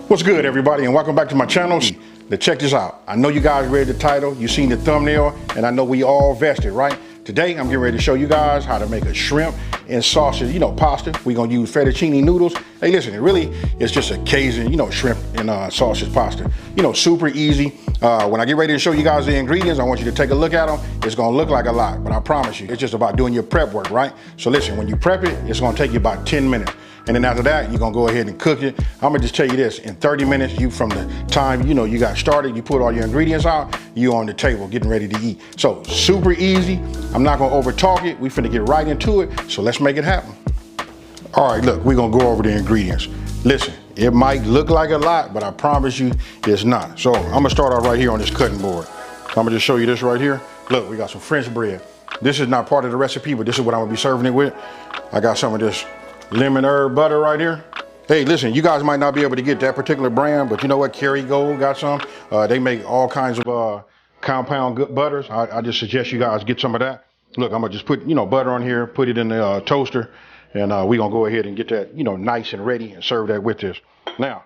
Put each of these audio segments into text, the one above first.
What's good, everybody, and welcome back to my channel. Now check this out. I know you guys read the title, you seen the thumbnail, and I know we all vested, right? Today, I'm getting ready to show you guys how to make a shrimp and sausage, pasta. We're gonna use fettuccine noodles. Hey, listen, it's just a Cajun, shrimp and sausage pasta. Super easy. When I get ready to show you guys the ingredients, I want you to take a look at them. It's gonna look like a lot, but I promise you, it's just about doing your prep work, right? So listen, when you prep it, it's gonna take you about 10 minutes. And then after that, you're gonna go ahead and cook it. I'm gonna just tell you this, in 30 minutes, from the time, you got started, you put all your ingredients out, you on the table getting ready to eat. So super easy. I'm not gonna over talk it. We finna get right into it. So let's make it happen. All right, look, we're gonna go over the ingredients. Listen, it might look like a lot, but I promise you it's not. So I'm gonna start off right here on this cutting board. I'm gonna just show you this right here. Look, we got some French bread. This is not part of the recipe, but this is what I'm gonna be serving it with. I got some of this lemon herb butter right here. Hey, listen, you guys might not be able to get that particular brand, but you know what? Kerrygold got some. They make all kinds of compound good butters. I just suggest you guys get some of that. Look, I'm gonna just put butter on here, put it in the toaster, and we're gonna go ahead and get that nice and ready and serve that with this. Now,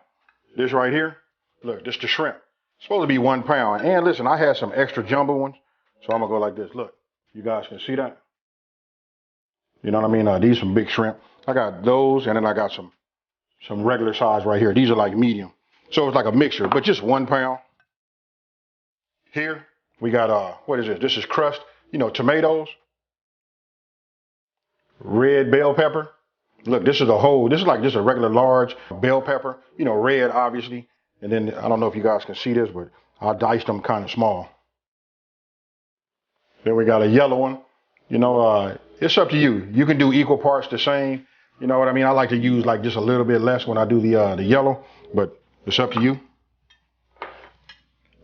this right here, look, this the shrimp. It's supposed to be 1 pound. And listen, I had some extra jumbo ones, so I'm gonna go like this. Look, you guys can see that. You know what I mean? These some big shrimp. I got those, and then I got some regular size right here. These are like medium. So it's like a mixture, but just 1 pound. Here, we got, what is this? This is crushed, tomatoes, red bell pepper. Look, this is like just a regular large bell pepper, red, obviously. And then, I don't know if you guys can see this, but I diced them kind of small. Then we got a yellow one. It's up to you. You can do equal parts the same. You know what I mean? I like to use like just a little bit less when I do the yellow, but it's up to you.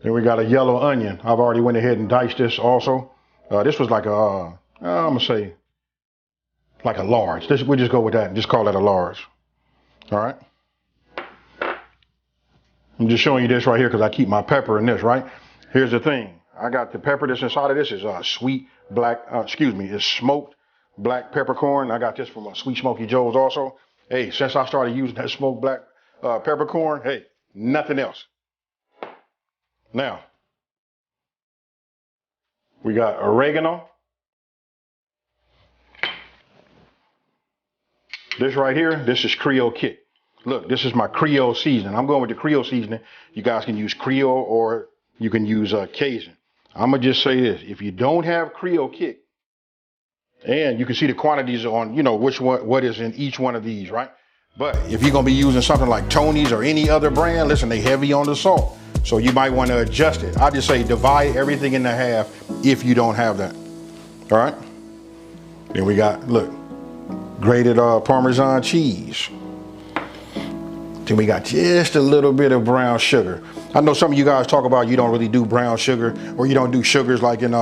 Then we got a yellow onion. I've already went ahead and diced this also. This was like I'm gonna say like a large. We'll just go with that and just call that a large. All right. I'm just showing you this right here because I keep my pepper in this, right? Here's the thing. I got the pepper that's inside of this is sweet black, it's smoked black peppercorn. I got this from Sweet Smoky Joe's also. Hey, since I started using that smoked black peppercorn, hey, nothing else. Now, we got oregano. This right here, this is Creole kick. Look, this is my Creole seasoning. I'm going with the Creole seasoning. You guys can use Creole or you can use Cajun. I'm gonna just say this, if you don't have Creole kick, and you can see the quantities on, what is in each one of these, right? But if you're gonna be using something like Tony's or any other brand, listen, they heavy on the salt. So you might wanna adjust it. I just say divide everything into half if you don't have that, all right? Then we got, look, grated Parmesan cheese. Then we got just a little bit of brown sugar. I know some of you guys talk about you don't really do brown sugar or you don't do sugars like in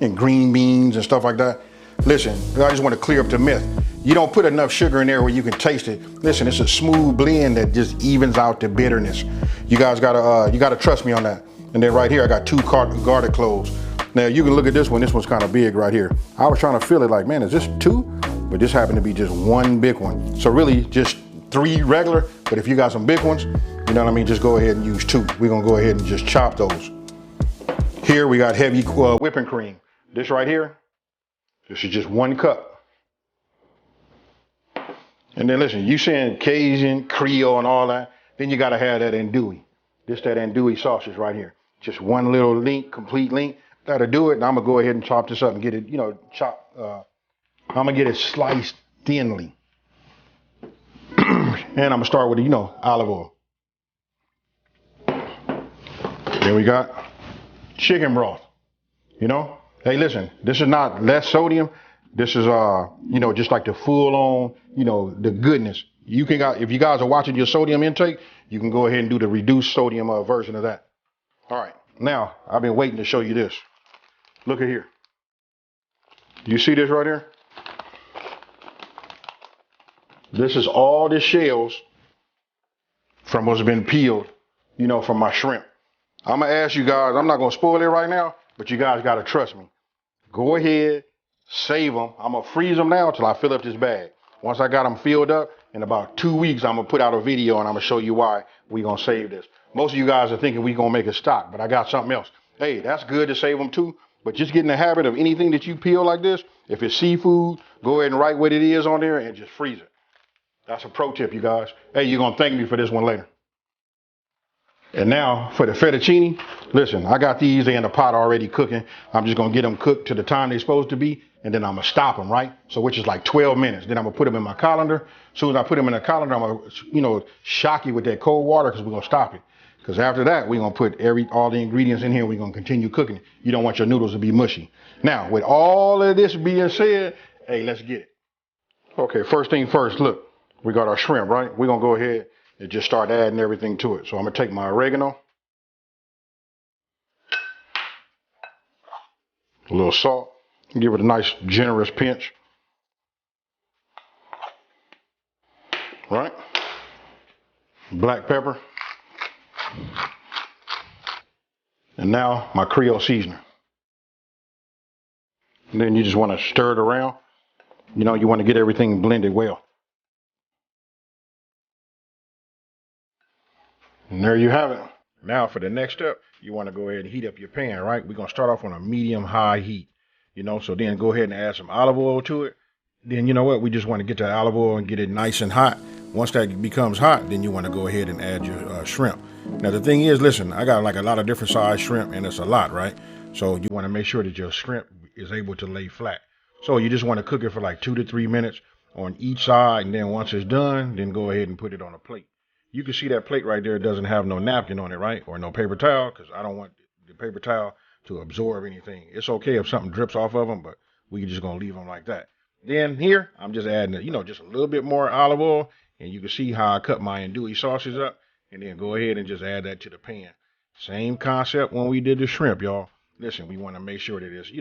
in green beans and stuff like that. Listen, I just want to clear up the myth. You don't put enough sugar in there where you can taste it. Listen, it's a smooth blend that just evens out the bitterness. You guys gotta trust me on that. And then right here, I got 2 garlic cloves. Now you can look at this one. This one's kind of big right here. I was trying to feel it like, man, is this 2? But this happened to be just 1 big one. So really just 3 regular. But if you got some big ones, you know what I mean? Just go ahead and use 2. We're gonna go ahead and just chop those. Here we got heavy whipping cream. This right here, this is just 1 cup. And then listen, you saying Cajun, Creole and all that, then you gotta have that Andouille. This that Andouille sausage right here. Just 1 little link, complete link. That'll do it. And I'm gonna go ahead and chop this up and get it, I'm gonna get it sliced thinly. And I'm gonna start with, olive oil. Then we got chicken broth. Hey, listen, this is not less sodium. This is, just like the full on, the goodness. If you guys are watching your sodium intake, you can go ahead and do the reduced sodium version of that. All right, now I've been waiting to show you this. Look at here. You see this right here? This is all the shells from what's been peeled, from my shrimp. I'm gonna ask you guys, I'm not gonna spoil it right now, but you guys gotta trust me. Go ahead, save them. I'm gonna freeze them now till I fill up this bag. Once I got them filled up, in about 2 weeks, I'm gonna put out a video and I'm gonna show you why we gonna save this. Most of you guys are thinking we gonna make a stock, but I got something else. Hey, that's good to save them too, but just get in the habit of anything that you peel like this. If it's seafood, go ahead and write what it is on there and just freeze it. That's a pro tip, you guys. Hey, you're gonna thank me for this one later. And now for the fettuccine, listen, I got these in the pot already cooking. I'm just gonna get them cooked to the time they're supposed to be, and then I'm gonna stop them, right? So which is like 12 minutes. Then I'm gonna put them in my colander. As soon as I put them in the colander, I'm gonna, shock you with that cold water because we're gonna stop it. Because after that, we're gonna put all the ingredients in here. We're gonna continue cooking it. You don't want your noodles to be mushy. Now, with all of this being said, hey, let's get it. Okay, first thing first, look, we got our shrimp, right? We're gonna go ahead and just start adding everything to it. So I'm gonna take my oregano, a little salt, give it a nice generous pinch, right? Black pepper, and now my Creole seasoning. And then you just wanna stir it around. You wanna get everything blended well. And there you have it. Now for the next step, you want to go ahead and heat up your pan, right? We're going to start off on a medium-high heat, so then go ahead and add some olive oil to it. Then you know what? We just want to get that olive oil and get it nice and hot. Once that becomes hot, then you want to go ahead and add your shrimp. Now the thing is, listen, I got like a lot of different size shrimp and it's a lot, right? So you want to make sure that your shrimp is able to lay flat. So you just want to cook it for like 2 to 3 minutes on each side. And then once it's done, then go ahead and put it on a plate. You can see that plate right there doesn't have no napkin on it, right? Or no paper towel, because I don't want the paper towel to absorb anything. It's okay if something drips off of them, but we're just going to leave them like that. Then here, I'm just adding, just a little bit more olive oil, and you can see how I cut my andouille sausage up, and then go ahead and just add that to the pan. Same concept when we did the shrimp, y'all. Listen, we want to make sure that it's,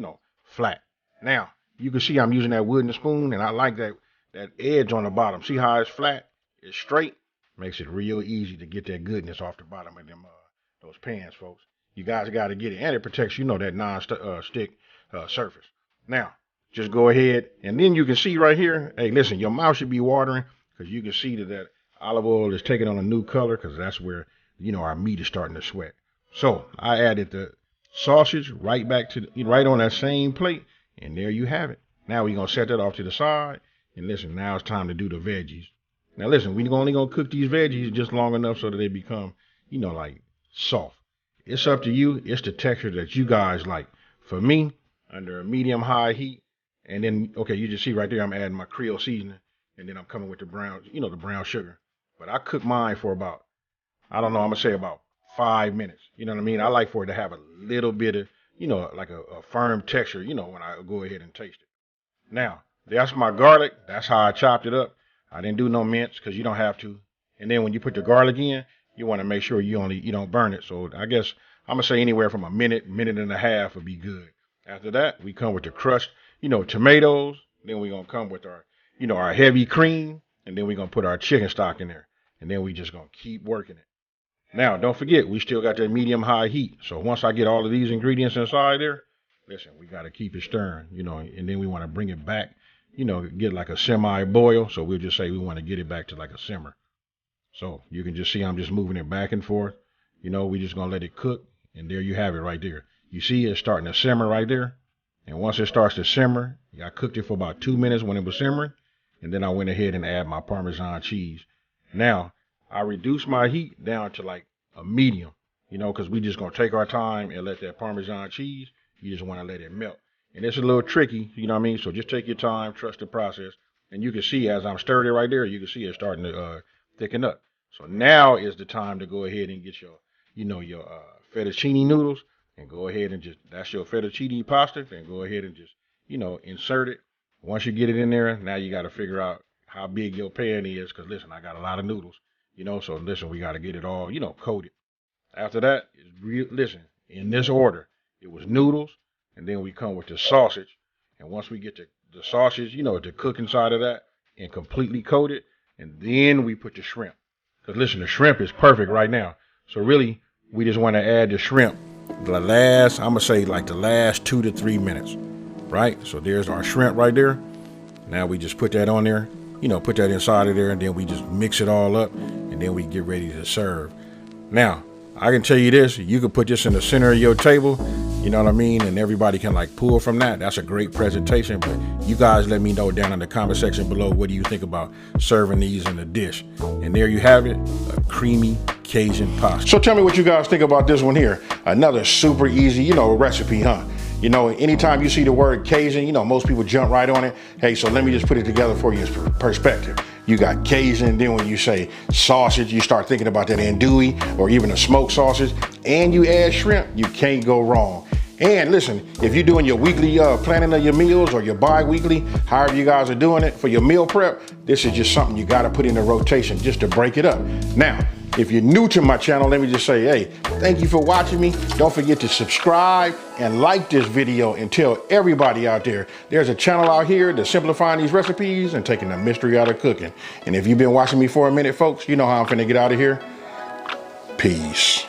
flat. Now, you can see I'm using that wooden spoon, and I like that edge on the bottom. See how it's flat? It's straight. Makes it real easy to get that goodness off the bottom of them those pans, folks. You guys got to get it, and it protects, that non-stick surface. Now, just go ahead, and then you can see right here, hey, listen, your mouth should be watering because you can see that olive oil is taking on a new color because that's where, our meat is starting to sweat. So I added the sausage right back to right on that same plate, and there you have it. Now we're going to set that off to the side, and listen, now it's time to do the veggies. Now listen, we're only gonna cook these veggies just long enough so that they become, like soft. It's up to you. It's the texture that you guys like. For me, under a medium-high heat, and then okay, you just see right there, I'm adding my Creole seasoning, and then I'm coming with the brown, the brown sugar. But I cook mine for about, I don't know, I'm gonna say about 5 minutes. You know what I mean? I like for it to have a little bit of, like a firm texture, when I go ahead and taste it. Now, that's my garlic. That's how I chopped it up. I didn't do no mince because you don't have to. And then when you put the garlic in, you want to make sure you don't burn it. So I guess I'm going to say anywhere from a minute and a half would be good. After that, we come with the crushed, tomatoes. Then we're going to come with our, our heavy cream. And then we're going to put our chicken stock in there. And then we just going to keep working it. Now, don't forget, we still got that medium-high heat. So once I get all of these ingredients inside there, listen, we got to keep it stirring, and then we want to bring it back. Get like a semi-boil. So we'll just say we want to get it back to like a simmer. So you can just see I'm just moving it back and forth. We just going to let it cook. And there you have it right there. You see it's starting to simmer right there. And once it starts to simmer, I cooked it for about 2 minutes when it was simmering. And then I went ahead and add my Parmesan cheese. Now, I reduced my heat down to like a medium, because we just going to take our time and let that Parmesan cheese, you just want to let it melt. And it's a little tricky, you know what I mean? So just take your time, trust the process. And you can see as I'm stirring it right there, you can see it starting to thicken up. So now is the time to go ahead and get your, your fettuccine noodles and go ahead and that's your fettuccine pasta. And go ahead and just, insert it. Once you get it in there, now you got to figure out how big your pan is. Because listen, I got a lot of noodles, so listen, we got to get it all, coated. After that, listen, in this order, it was noodles. And then we come with the sausage. And once we get the sausage, to cook inside of that and completely coat it. And then we put the shrimp. Because listen, the shrimp is perfect right now. So really, we just want to add the shrimp I'm going to say like the last 2 to 3 minutes. Right? So there's our shrimp right there. Now we just put that on there. you know, put that inside of there, and then we just mix it all up, and then we get ready to serve. Now, I can tell you this, you could put this in the center of your table, you know what I mean? And everybody can like pull from that. That's a great presentation, but you guys let me know down in the comment section below, what do you think about serving these in a dish? And there you have it, a creamy Cajun pasta. So tell me what you guys think about this one here. Another super easy, you know, recipe, huh? You know, anytime you see the word Cajun, you know, most people jump right on it. Hey, so let me just put it together for you as perspective. You got Cajun, then when you say sausage, you start thinking about that andouille or even a smoked sausage, and you add shrimp, you can't go wrong. And listen, if you're doing your weekly planning of your meals or your bi-weekly, however you guys are doing it for your meal prep, this is just something you gotta put in the rotation just to break it up. Now, if you're new to my channel, let me just say, hey, thank you for watching me. Don't forget to subscribe and like this video and tell everybody out there there's a channel out here that's simplifying these recipes and taking the mystery out of cooking. And if you've been watching me for a minute, folks, you know how I'm finna get out of here. Peace.